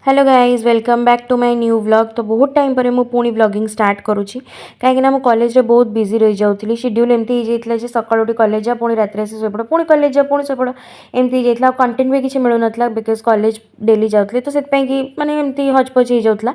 Hello guys welcome back to my new vlog. तो बहुत time पर मुझे पुणी व्लॉगिंग स्टार्ट करुँची कहीं मो कॉलेज में बहुत बिजी रही जाऊँगी। शेड्यूल एमती हो जाता है सकाल उठी कॉलेज जा पुणी रात शोपड़ पुणी कॉलेज जा पुणी शोपड़ एमती हो जाता। कंटेंट भी किसी मिलू ना बिकज कॉलेज डेली जाऊँगी तो से माने एमती हचपच हो जाता।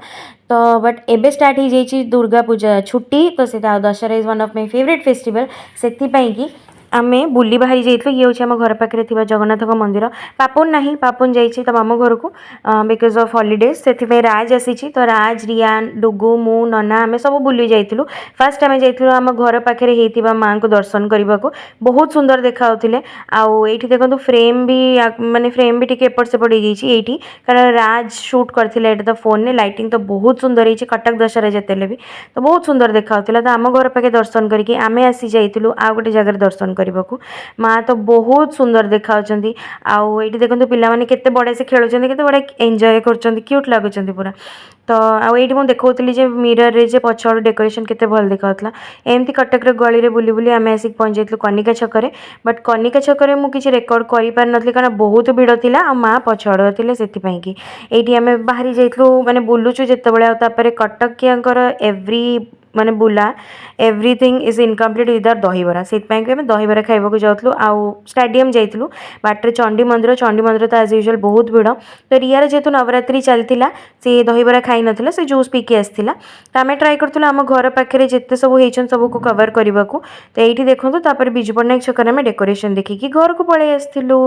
तो बट एबे स्टार्ट हो जाइए दुर्गा पूजा छुट्टी तो से Dussehra is one of my favourite festival से कि आमे बुली बाहरी जाइए। ये हूँ आम घर पाखे जगन्नाथ मंदिर। पापुन ना पापुन जाइए ता मामू घर को बिकज ऑफ हॉलीडेज से राज आसी। तो राज रियान डुगु मु नना आम सब बुली जाइलु। फास्ट आम जाइलु आम घर पाखे होता माँ को दर्शन करने को बहुत सुंदर देखा ये देखो फ्रेम भी माने फ्रेम भी टी एपट सेपट हो जाइए कारण राज शूट करते तो फोन ने लाइटिंग तो बहुत सुंदर है कटक दशहरा जिते भी तो बहुत सुंदर देखा तो आम घर पाखे दर्शन करके आम आसी जाइलु आ गोटे जगह दर्शन करने को। माँ तो बहुत सुंदर देखा आईटी देखो पिलाने के बड़े से खेलुँच के बड़े एंजॉय कर क्यूट लगुच पूरा। तो आईटी मुझे देखी मिरर रे जे पछड़ डेकोरेशन केते भल देखा एमती कटक गली में बुली बुली आम आसिक पहुँच जाइलु कनिका छकरे। बट कनिका छकरे मुझे रेकर्ड कर पार नी कारण बहुत भिड़ था माँ पछड़ थे से ये आम बाहरी जाइलु माने बुलुचु जिते कटकिया एव्री माने बुला एवरीथिंग इज इनकम्प्लीट विदाउट दहीबरा से दहीबरा खाइबा जाऊँ आउ स्टाडियम जाइलु बाटर चंडी मंदिर तो एज यूजुअल बहुत भिड़। तो रियार जेहेतु नवरात्रि चलता सी दहीबरा खाई ना से जूस पीकी आसला तो आम ट्राए करूँ आम घर पाखे जिते सब होती सब को कवर करने को। तो ये देखो बिजु पट्टनायक छक डेकोरेशन देखिकी घर को पलि आसलु।